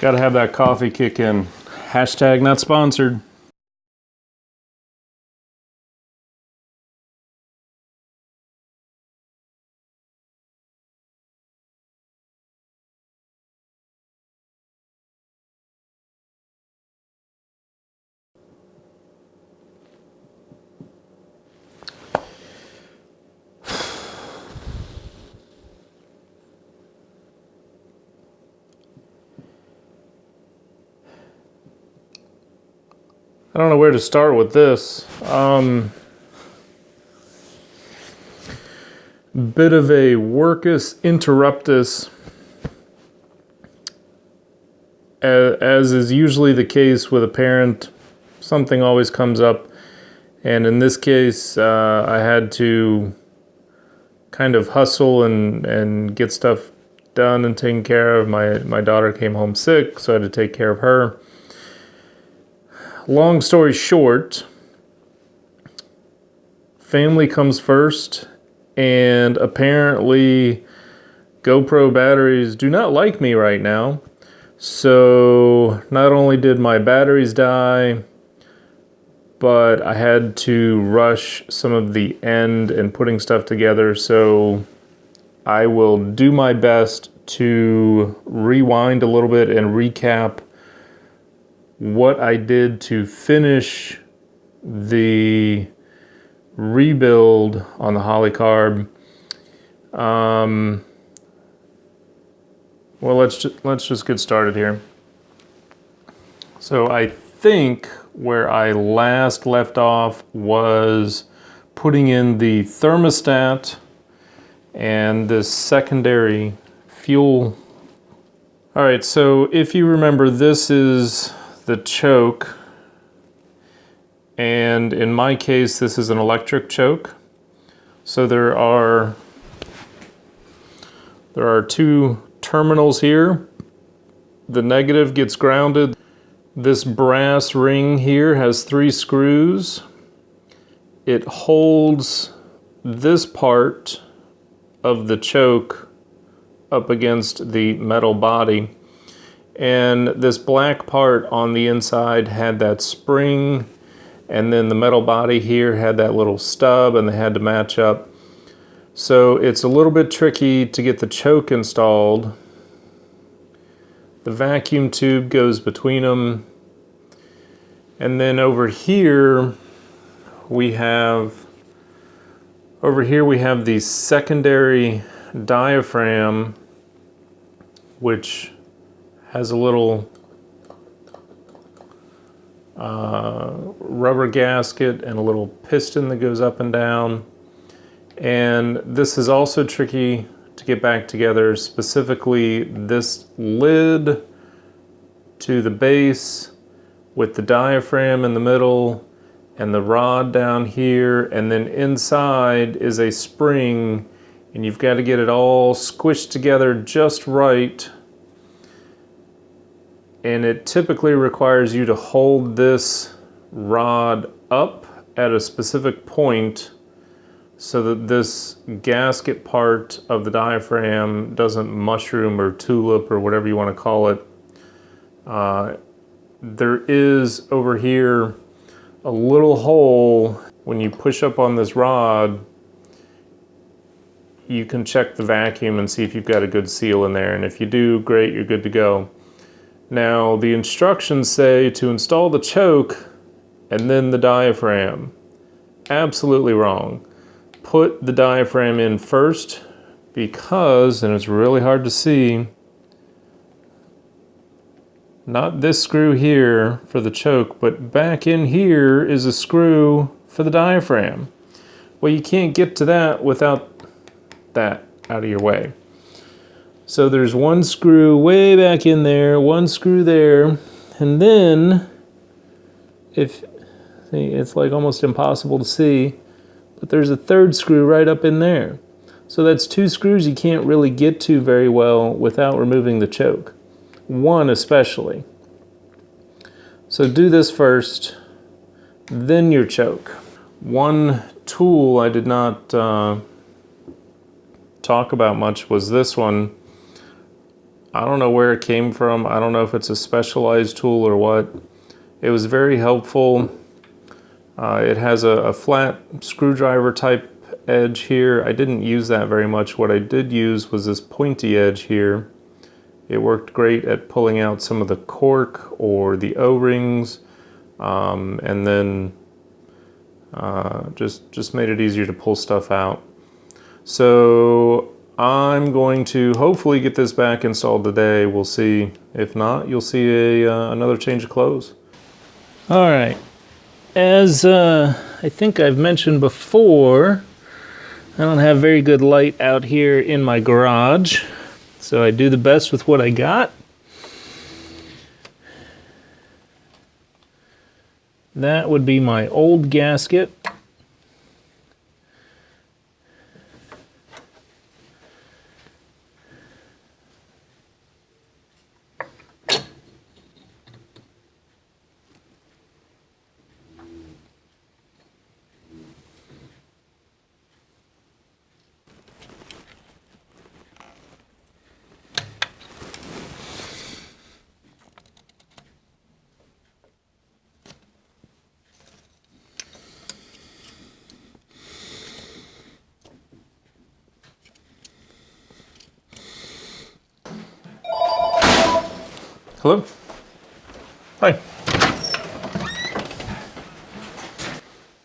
Gotta have that coffee kick in. Hashtag not sponsored. I don't know where to start with this. Bit of a workus interruptus, as is usually the case with a parent. Something always comes up, and in this case, I had to kind of hustle and get stuff done and taken care of. My daughter came home sick, so I had to take care of her. Long story short, family comes first, and apparently GoPro batteries do not like me right now. So not only did my batteries die, but I had to rush some of the end and putting stuff together. So I will do my best to rewind a little bit and recap what I did to finish the rebuild on the Holley Carb. Well, let's just get started here. So I think where I last left off was putting in the thermostat and this secondary fuel. All right, so if you remember, this is the choke, and in my case this is an electric choke. So there are two terminals here. The negative gets grounded. This brass ring here has 3 screws. It holds this part of the choke up against the metal body. And this black part on the inside had that spring, and then the metal body here had that little stub, and they had to match up. So it's a little bit tricky to get the choke installed. The vacuum tube goes between them. And then over here we have the secondary diaphragm, which has a little rubber gasket and a little piston that goes up and down. And this is also tricky to get back together, specifically this lid to the base with the diaphragm in the middle and the rod down here, and then inside is a spring, and you've got to get it all squished together just right. And it typically requires you to hold this rod up at a specific point so that this gasket part of the diaphragm doesn't mushroom or tulip or whatever you want to call it. There is over here a little hole. When you push up on this rod, you can check the vacuum and see if you've got a good seal in there. And if you do, great, you're good to go. Now, the instructions say to install the choke and then the diaphragm. Absolutely wrong. Put the diaphragm in first because, and it's really hard to see, not this screw here for the choke, but back in here is a screw for the diaphragm. Well, you can't get to that without that out of your way. So there's one screw way back in there, one screw there, and then it's like almost impossible to see, but there's a third screw right up in there. So that's 2 screws you can't really get to very well without removing the choke. One especially. So do this first, then your choke. One tool I did not talk about much was this one. I don't know where it came from. I don't know if it's a specialized tool or what. It was very helpful. It has a flat screwdriver type edge here. I didn't use that very much. What I did use was this pointy edge here. It worked great at pulling out some of the cork or the O-rings, and then just made it easier to pull stuff out. So I'm going to hopefully get this back installed today. We'll see. If not, you'll see another change of clothes. All right. As I think I've mentioned before, I don't have very good light out here in my garage, so I do the best with what I got. That would be my old gasket. Hello? Hi.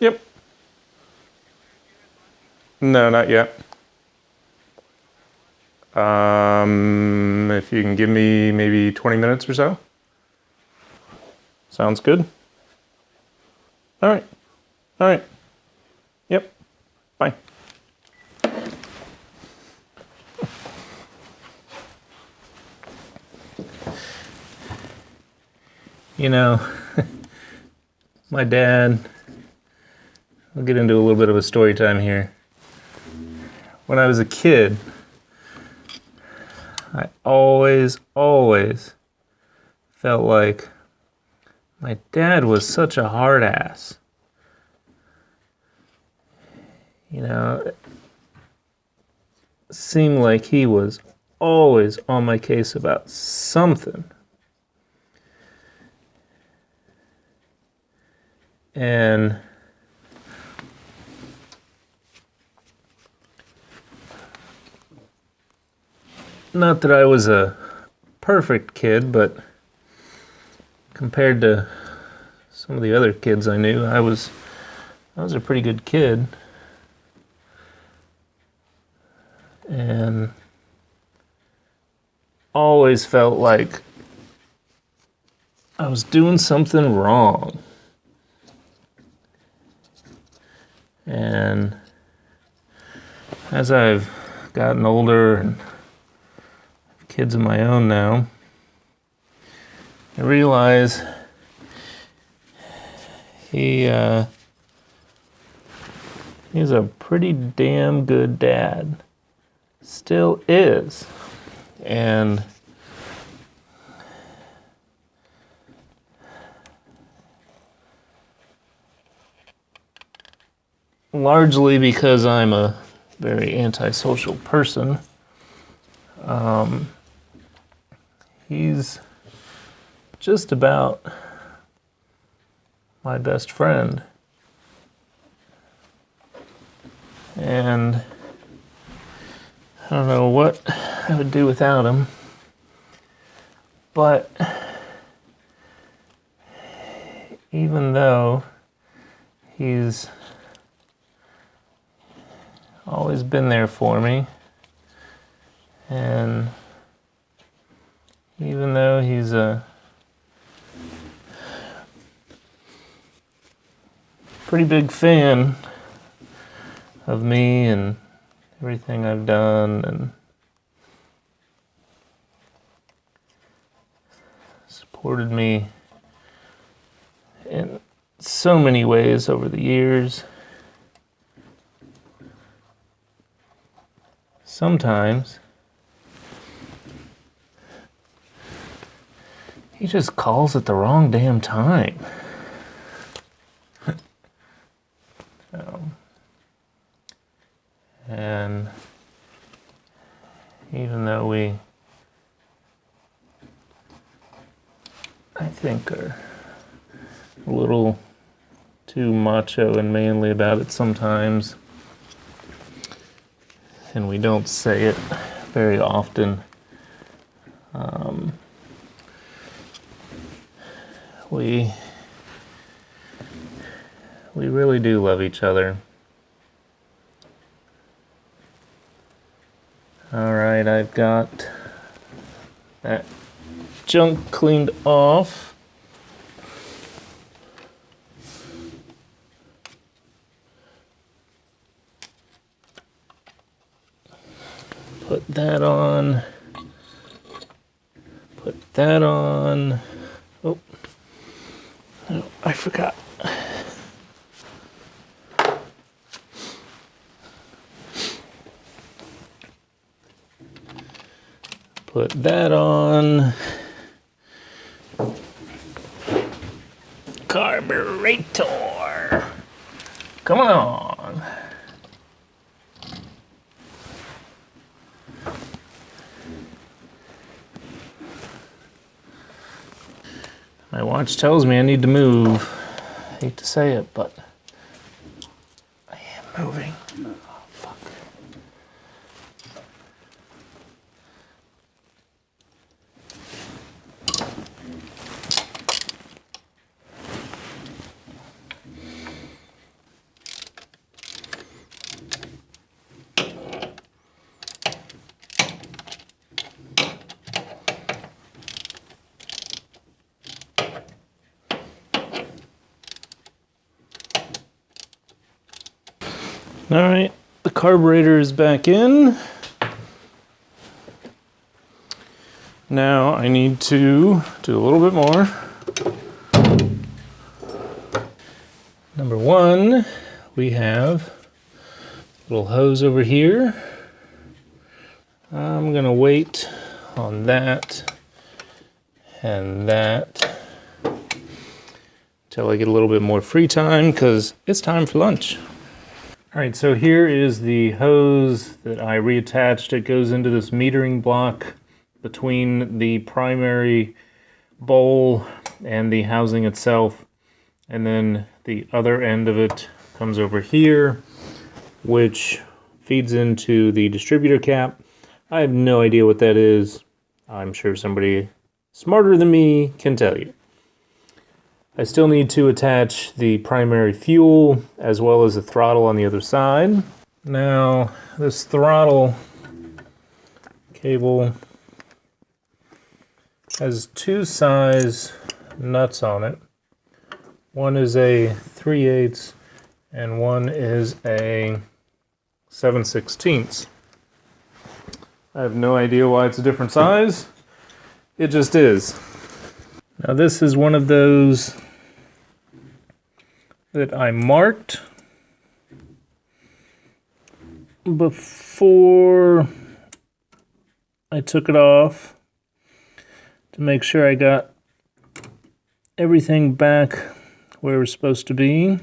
Yep. No, not yet. If you can give me maybe 20 minutes or so. Sounds good. All right. All right. Yep. Bye. You know, my dad, I'll get into a little bit of a story time here. When I was a kid, I always felt like my dad was such a hard ass. You know, it seemed like he was always on my case about something. And not that I was a perfect kid, but compared to some of the other kids I knew, I was a pretty good kid. And always felt like I was doing something wrong. And as I've gotten older and have kids of my own now, I realize he's a pretty damn good dad. Still is. And largely because I'm a very antisocial person, he's just about my best friend. And I don't know what I would do without him, but even though he's always been there for me, and even though he's a pretty big fan of me and everything I've done, and supported me in so many ways over the years, sometimes he just calls at the wrong damn time. So, and even though we I think are a little too macho and manly about it sometimes. And we don't say it very often. We really do love each other. All right, I've got that junk cleaned off. Put that on. Put that on. Oh, I forgot. Put that on. Carburetor. Come on. My watch tells me I need to move. I hate to say it, but I am moving. Oh, fuck. All right, the carburetor is back in. Now I need to do a little bit more. Number one, we have a little hose over here. I'm gonna wait on that and that until I get a little bit more free time because it's time for lunch. All right, so here is the hose that I reattached. It goes into this metering block between the primary bowl and the housing itself. And then the other end of it comes over here, which feeds into the distributor cap. I have no idea what that is. I'm sure somebody smarter than me can tell you. I still need to attach the primary fuel as well as the throttle on the other side. Now, this throttle cable has two size nuts on it. One is a 3/8 and one is a 7/16. I have no idea why it's a different size. It just is. Now this is one of those that I marked before I took it off to make sure I got everything back where it was supposed to be,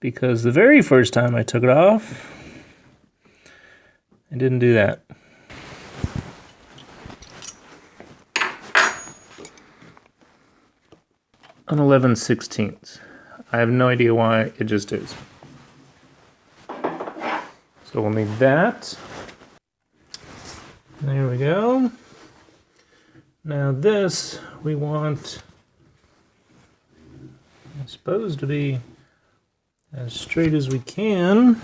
because the very first time I took it off, I didn't do that. An 11/16. I have no idea why, it just is. So we'll need that. There we go. Now this we want, I suppose, to be as straight as we can.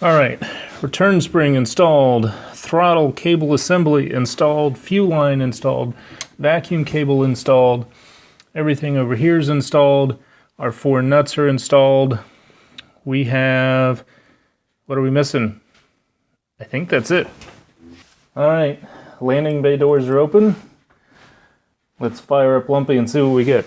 All right, return spring installed, throttle cable assembly installed, fuel line installed, vacuum cable installed, everything over here is installed, our 4 nuts are installed. We have, what are we missing? I think that's it. All right, landing bay doors are open. Let's fire up Lumpy and see what we get.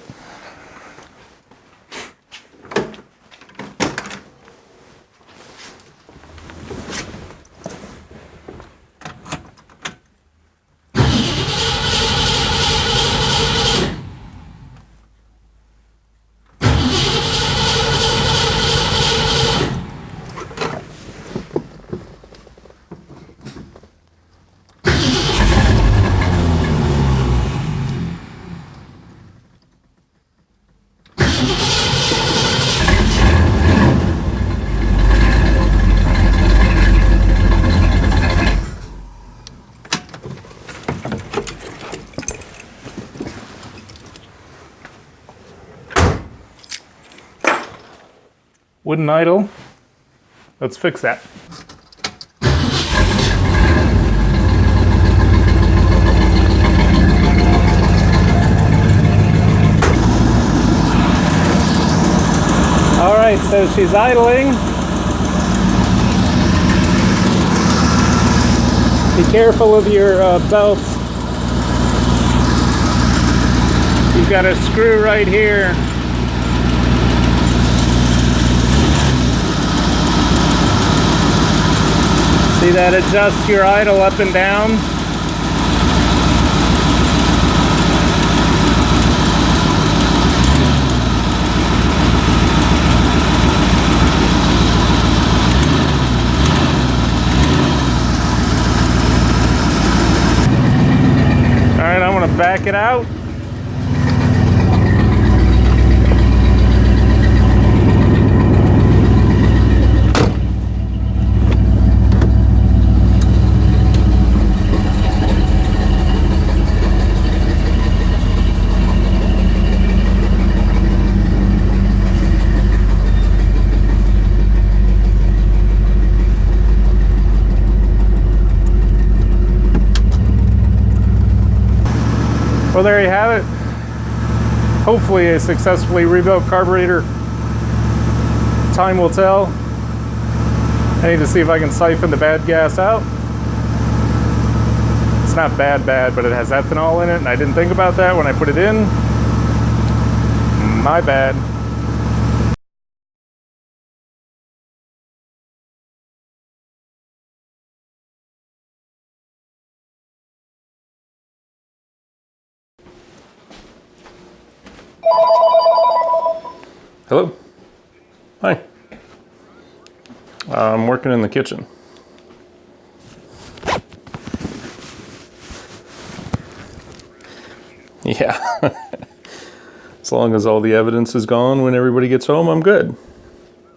Wouldn't idle. Let's fix that. All right, so she's idling. Be careful of your belts. You've got a screw right here. See that adjusts your idle up and down? All right, I'm gonna back it out. Well, there you have it. Hopefully a successfully rebuilt carburetor. Time will tell. I need to see if I can siphon the bad gas out. It's not bad, but it has ethanol in it, and I didn't think about that when I put it in. My bad. Hello. Hi. I'm working in the kitchen. Yeah. As long as all the evidence is gone when everybody gets home, I'm good.